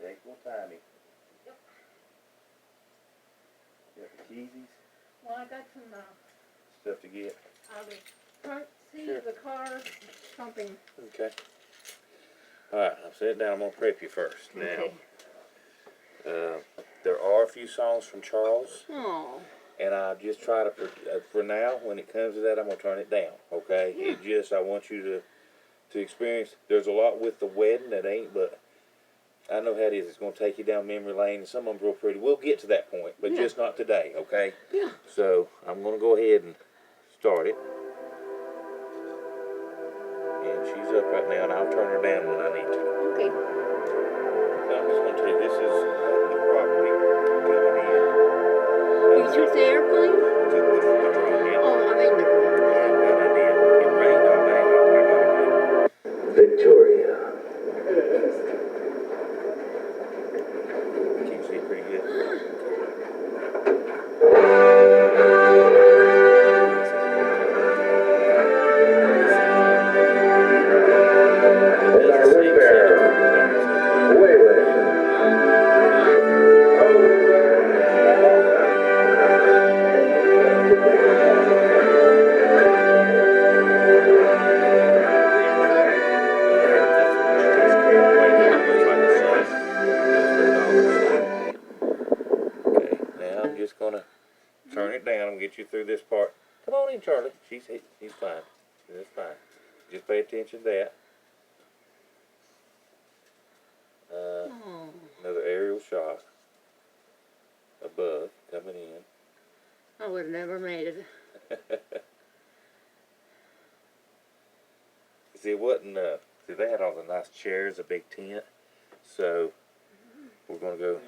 Take your timing. Yep. You got the keys? Well, I got some Stuff to get. the front seat Sure. of the car, something. Okay. Alright, I'll sit down. I'm going to prep you first. Okay. Now, there are a few songs from Charles. Oh. And I just try to, for now, when it comes to that, I'm going to turn it down. Okay? Yeah. It just, I want you to experience. There's a lot with the wedding that ain't, but I know how it is. It's going to take you down memory lane, and some of them real pretty. We'll get to that point, but just not today, okay? Yeah. So I'm going to go ahead and start it. And she's up right now, and I'll turn her down when I need to. Okay. So I'm just going to tell you, this is the property coming in. You took the airplane? Took the drone in. Oh, I mean the drone. Yeah, that I did. It rained all day. I got it. Victoria. Can you see it pretty good? Turn it down and get you through this part. Come on in, Charlie. He's fine. That's fine. Just pay attention to that. Another aerial shot above coming in. I would have never made it. See, it wasn't. See, they had all the nice chairs, a big tent. So we're gonna go.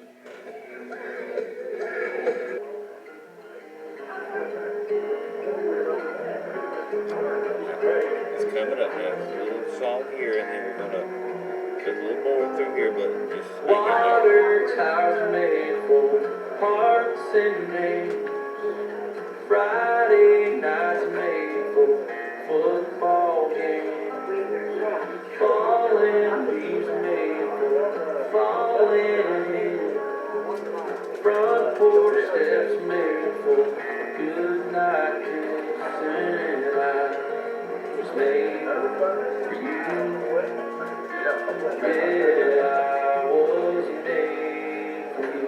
It's coming up now. A little song here, and then we're gonna put a little more through here, but just hang in there. Water towers made for hearts and names. Friday nights made for football games. Falling leaves made for falling in. Front porch steps made for good night kissing. I was made for you. Yeah, I was made for you.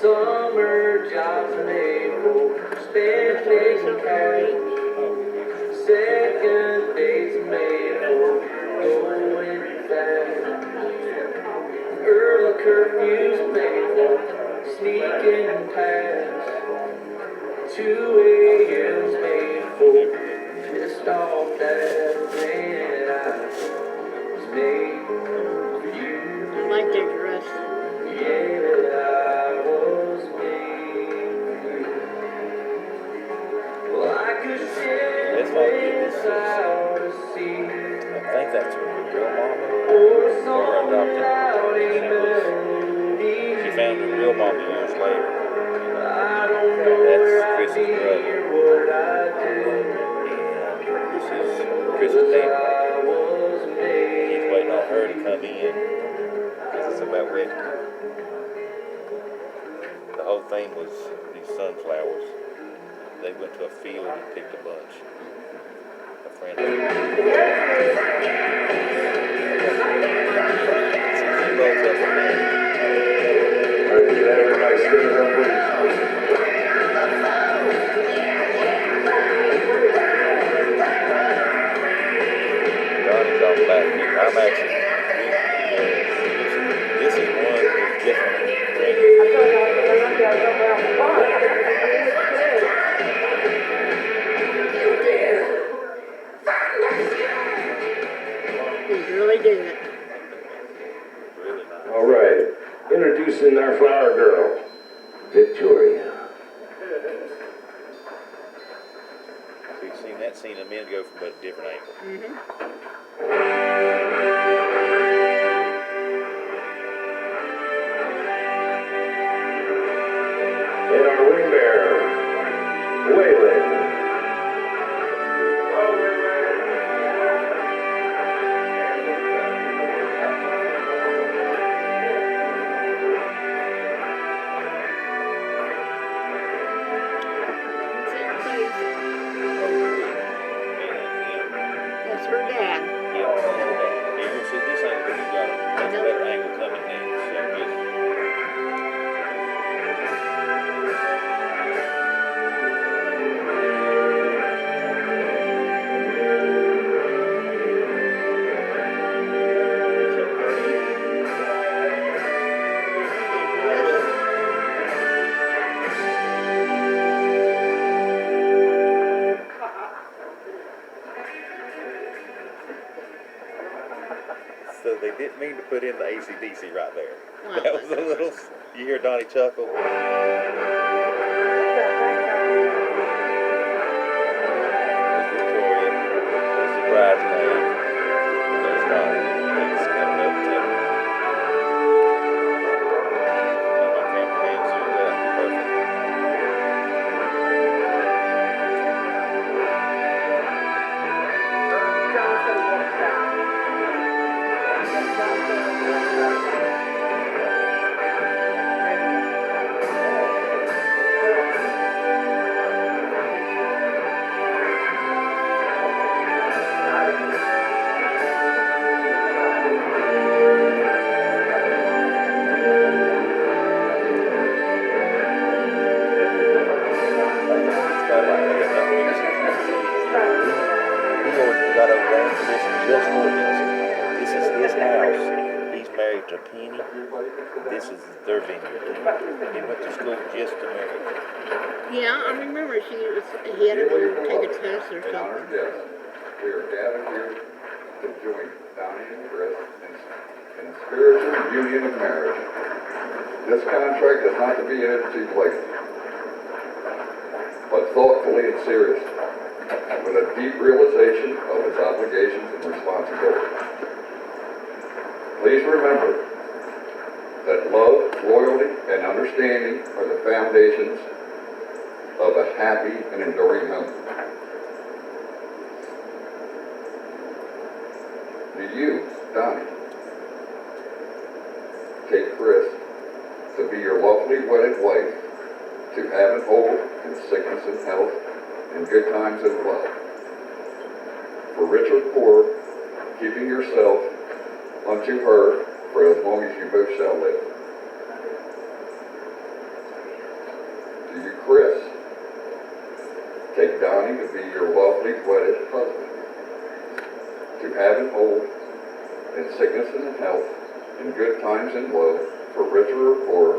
Summer jobs made for spend days cash. Second dates made for going fast. Early curfews made for sneaking past. 2 a.m.'s made for pissed off that man. I was made for you. I like their dress. Yeah, I was made for you. Well, I could sit without a seat. I think that's a real mama Or a or song without a adopted. melody. She found her real mama years later. I don't know where I'd Chris's be brother. or what I'd do. And this is Chris's dad. I was He's made. waiting on her to come in because it's about ready. The whole thing was these sunflowers. They went to a field and picked a bunch. A friend of mine. She rolls up and down. Everybody stand up with Donny's off back here. I'm actually. This is one that's different. He's really doing it. Really nice. All right, introducing our flower girl, Victoria. So you've seen that scene a minute ago from a different angle. And our ring bearer, Waylon. her dad. Yeah, that's her dad. You're gonna see this angle, you got a much better angle coming in, so just. So they didn't mean to put in the AC/DC right there. Wow. That was a little, you hear Donnie chuckle? That's Victoria, that's the bridesmaid. There's Donnie, he's coming up to. My cameraman zoomed up, perfect. Got a grand position just for this. This is his house. He's married to Penny. This is their vineyard. He went to school just to marry. Yeah, I remember he had to go take a test or something. Yes, we are gathered here to join Donny and Kris in spiritual union of marriage. This contract is not to be entered into lightly, but thoughtfully and seriously, with a deep realization of its obligations and responsibilities. Please remember that love, loyalty, and understanding are the foundations of a happy and enduring home. Do you, Donny, take Kris to be your lawfully wedded wife, to have and hold in sickness and health, in good times and love, for rich or poor, keeping yourself unto her for as long as you both shall live? Do you, Kris, take Donny to be your lawfully wedded husband, to have and hold in sickness and in health, in good times and woe, for richer or poorer,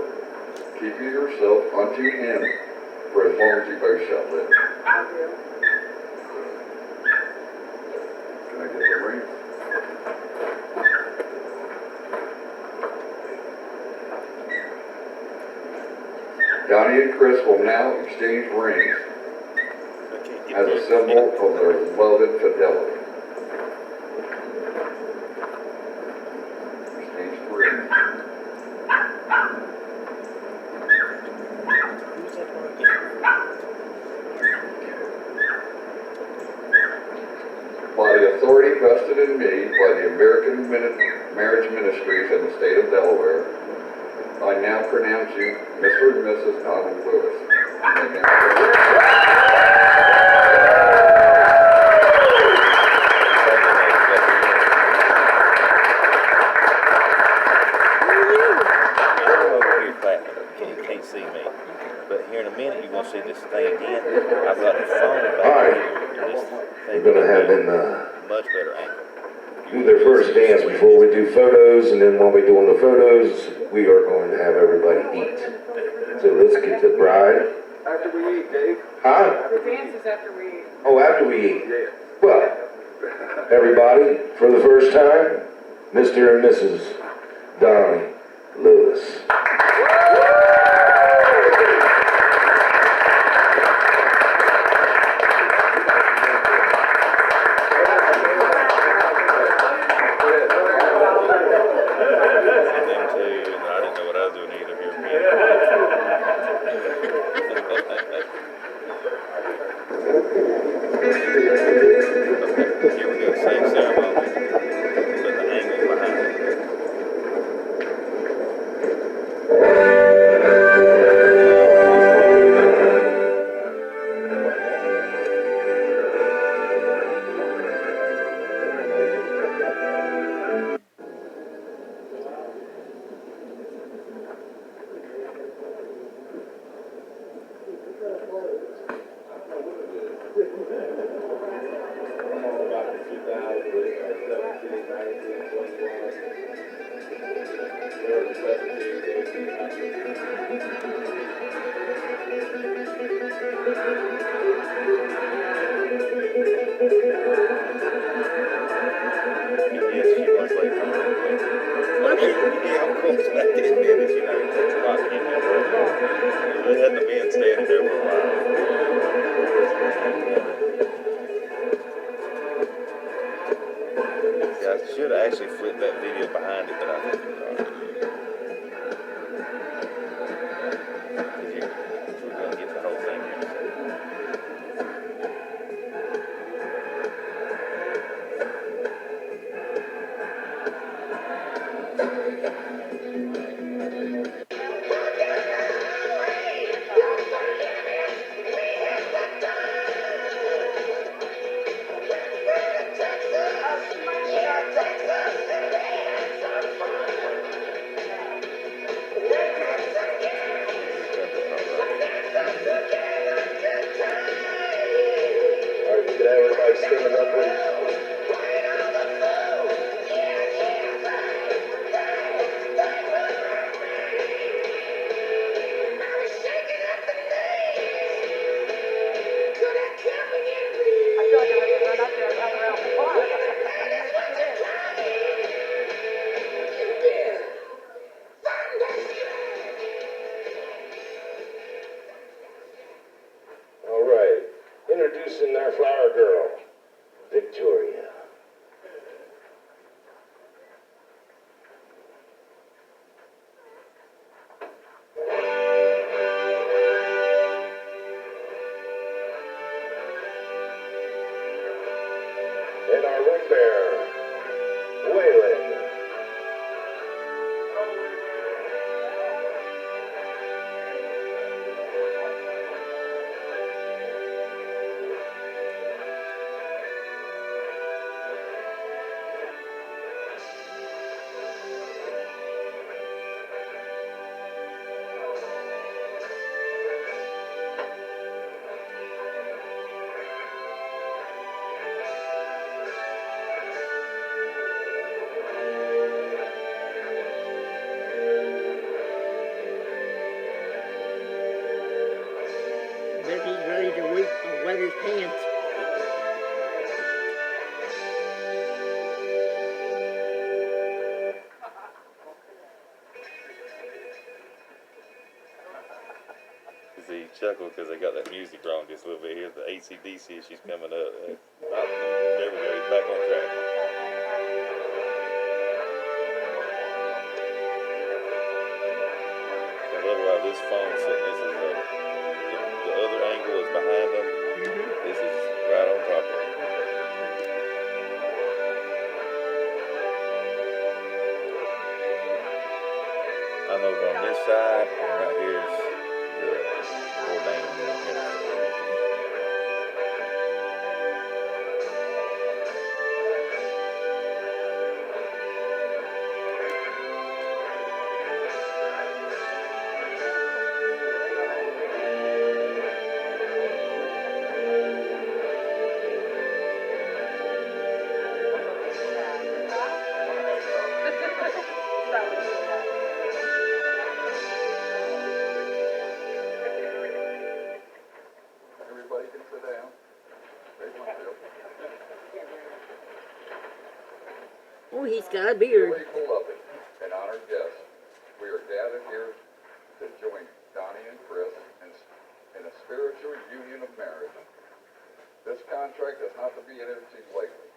keeping yourself unto him for as long as you both shall live? Can I get the ring? Donny and Kris will now exchange rings as a symbol of their love and fidelity. Exchange the rings. By the authority vested in me by the American Marriage Ministries in the state of Delaware, I now pronounce you Mr. and Mrs. Donald Lewis. You can't see me. But here in a minute, you're going to see this thing again. I've got a phone back Alright. here. And this thing We're gonna have them much better angle. do their first dance before we do photos, and then while we're doing the photos, we are going to have everybody eat. So let's get the bride. After we eat, Dave. Huh? The dance is after we eat. Oh, after we eat. Yeah. Well, everybody, for the first time, Mr. and Mrs. Donny Lewis. And them too, and I didn't know what I was doing either here. Here we go, same ceremony, but the angle behind it. Yes, she was late for that. Was she? Yeah, of course, about 10 minutes, you know, it's hot in there. They had the men standing there for a while. Yeah, I should have actually flipped that video behind it, but I think it's all right. We're going to get the whole thing here. Alright, can everybody stand up, please? Alright, introducing our flower girl, Victoria. And our ring bearer, Waylon. Bet he's ready to wet his pants. See, chuckle because they got that music wrong just a little bit here. The AC/DC, she's coming up. There we go, he's back on track. So otherwise, this phone sitting, this is the other angle is behind them. This is right on top of them. I'm over on this side, and right here is the ordained minister. Everybody can sit down. They want to. Oh, he's got a beard. Dearly beloved and honored guests, we are gathered here to join Donny and Kris in a spiritual union of marriage. This contract is not to be entered into lightly,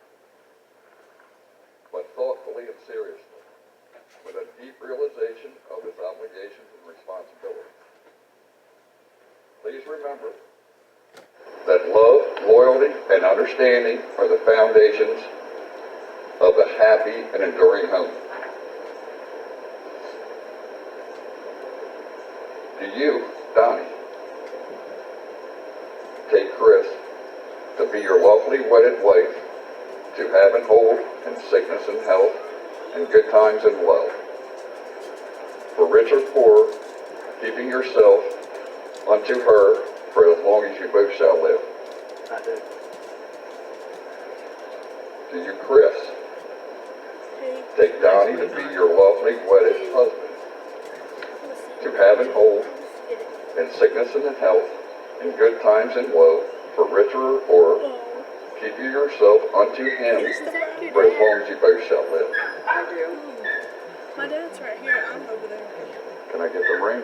but thoughtfully and seriously, with a deep realization of its obligations and responsibilities. Please remember that love, loyalty, and understanding are the foundations of a happy and enduring home. Do you, Donny, take Kris to be your lawfully wedded wife, to have and hold in sickness and health, and good times and woe, for rich or poor, keeping yourself unto her for as long as you both shall live? I do. Do you, Kris, take Donnie to be your lovely wedded husband, to have and hold in sickness and in health, in good times and woe, for richer or poorer, keep you yourself unto him for as long as you both shall live. I do. My dad's right here. I'm over there. Can I get the ring?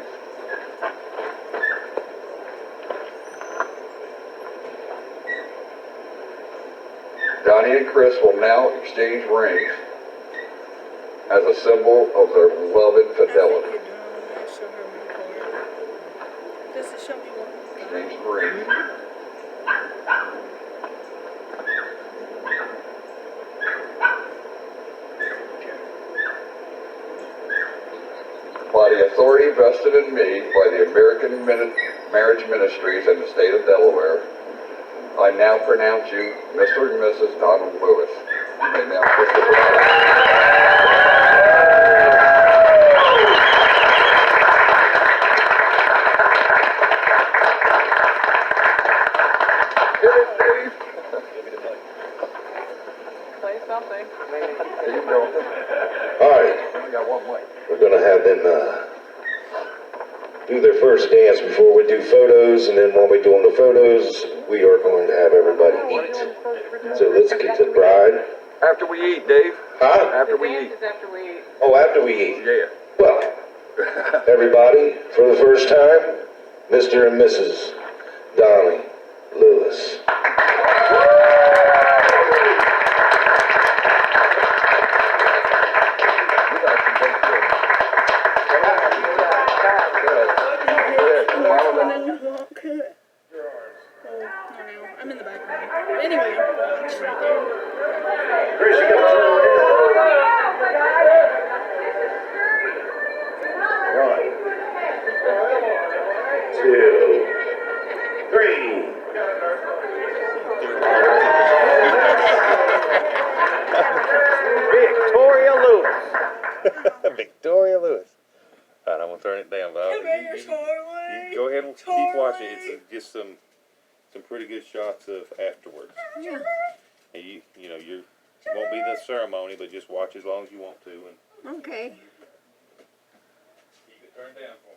Donnie and Kris will now exchange rings as a symbol of their love and fidelity. Show her my card. Does it show me one? Exchange the rings. By the authority vested in me by the American Marriage Ministries in the state of Delaware, I now pronounce you Mr. and Mrs. Donald Lewis. You may now kiss the bride. Get it, Dave. Say something. There you go. All right, We got one mic. we're gonna have them do their first dance before we do photos, and then while we're doing the photos, we are going to have everybody eat. So let's get to the bride. After we eat, Dave. Huh? After we eat. Is after we eat. Oh, after we eat. Yeah. Well, everybody, for the first time, Mr. and Mrs. Donny Lewis. I'm in the back row. Anyway, watch right there. Chris, you got to One, two, three. Victoria Lewis. Victoria Lewis. All right, I'm gonna turn it down, but you go ahead and keep watching. It's just some pretty good shots of afterwards. Yeah. And you know, it won't be the ceremony, but just watch as long as you want to, and Okay. keep it turned down for me.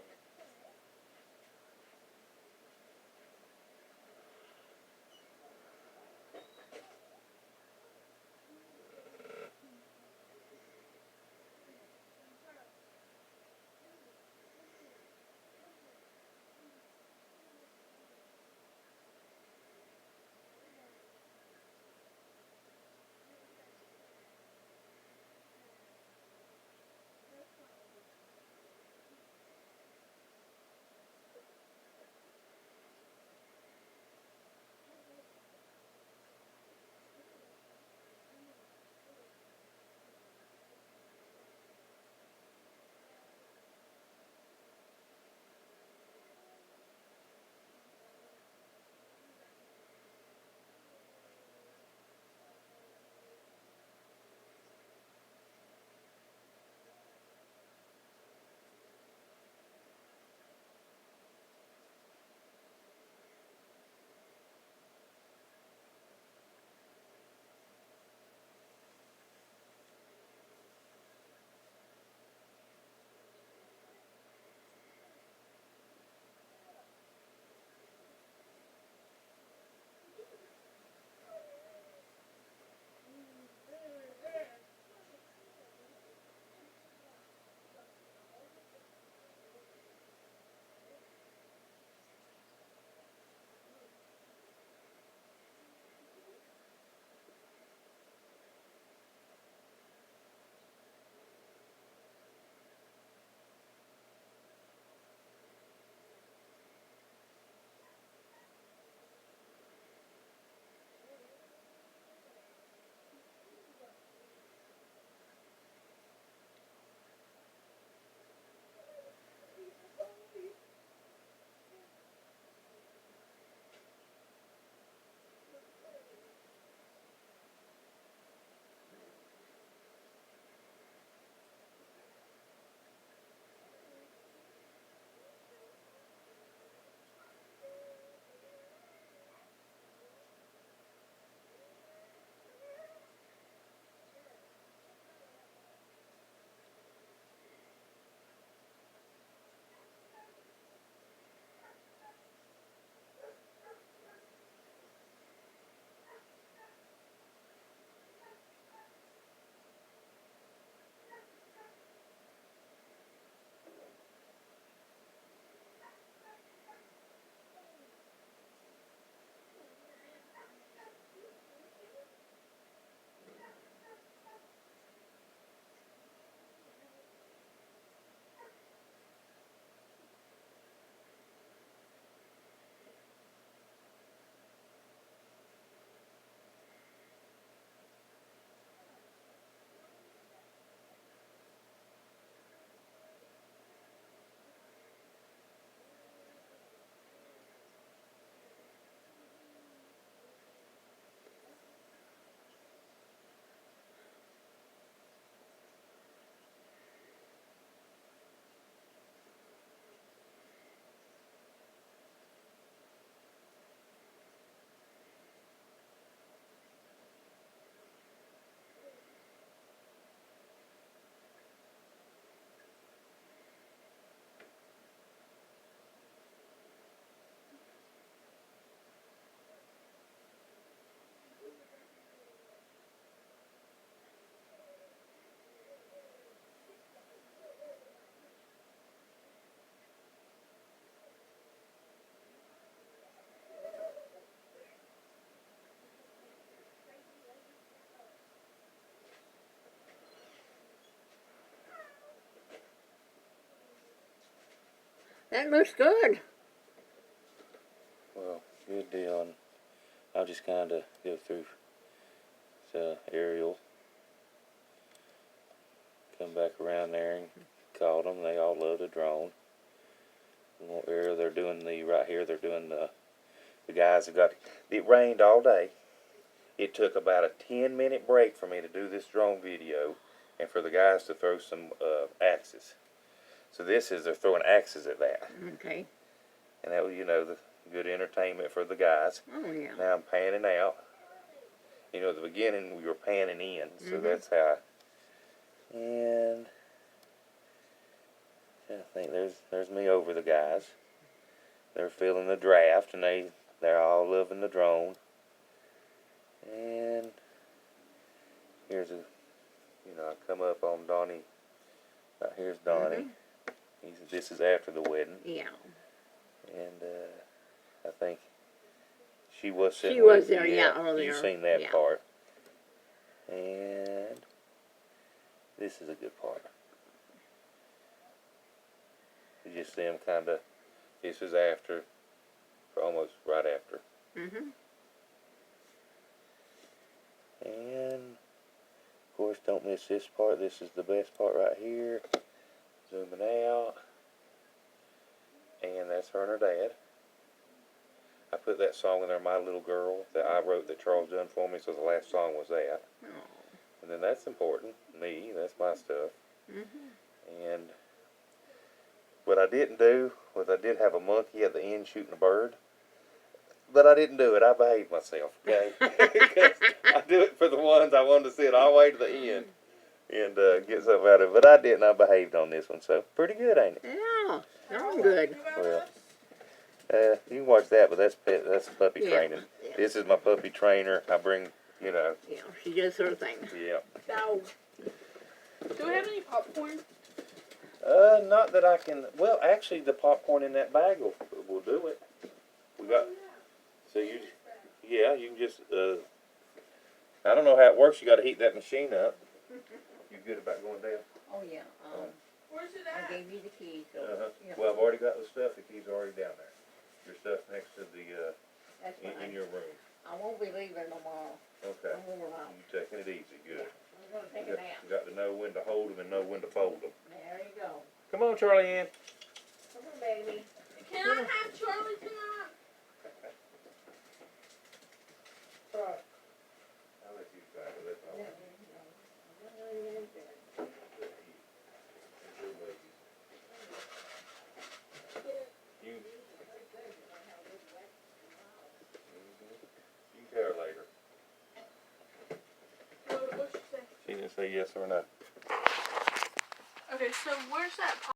That looks good. Well, good deal. And I'll just kind of go through aerial. Come back around there and called them. They all love the drone. Aerial, they're doing right here, they're doing the guys have got, it rained all day. It took about a 10-minute break for me to do this drone video and for the guys to throw some axes. So they're throwing axes at that. Okay. And that was, the good entertainment for the guys. Oh, yeah. Now I'm panning out. At the beginning we were panning in, so that's how. And I think there's me over the guys. They're feeling the draft, and they're all loving the drone. And here's I come up on Donny. Right here's Donny. This is after the wedding. Yeah. And I think she was sitting She was with there, me. yeah, earlier. You've seen that Yeah. part. And this is a good part. You just see them kind of, this is after, almost right after. And, of course, don't miss this part. This is the best part right here. Zooming out. And that's her and her dad. I put that song in there, My Little Girl, that I wrote that Charles done for me, so the last song was that. Oh. And then that's important. Me, that's my stuff. And what I didn't do was I did have a monkey at the end shooting a bird. But I didn't do it. I behaved myself, okay? Because I do it for the ones I wanted to see it all the way to the end and get something out of it. But I didn't. I behaved on this one, so pretty good, ain't it? Yeah. Darn good. Well, you can watch that, but that's puppy training. Yeah. This is my puppy trainer. I bring, Yeah, she does her thing. Yeah. Now, do we have any popcorn? Not that I can. Well, actually, the popcorn in that bag will do it. We got. So you can just. I don't know how it works. You got to heat that machine up. You good about going down? Oh, yeah. Where's it I at? gave you the key, so. Yeah. Well, I've already got the stuff. The key's already down there. Your stuff next to the That's in fine. your room. I won't be leaving tomorrow. Okay. I'm going out. You taking it easy? Good. I'm going to take You a nap. got to know when to hold them and know when to fold them. There you go. Come on, Charlie Ann. Come on, baby. Can I have Charlie tonight? I'll let you try it. That's all. You can tell her later. What'd she say? She didn't say yes or no. Okay, so where's that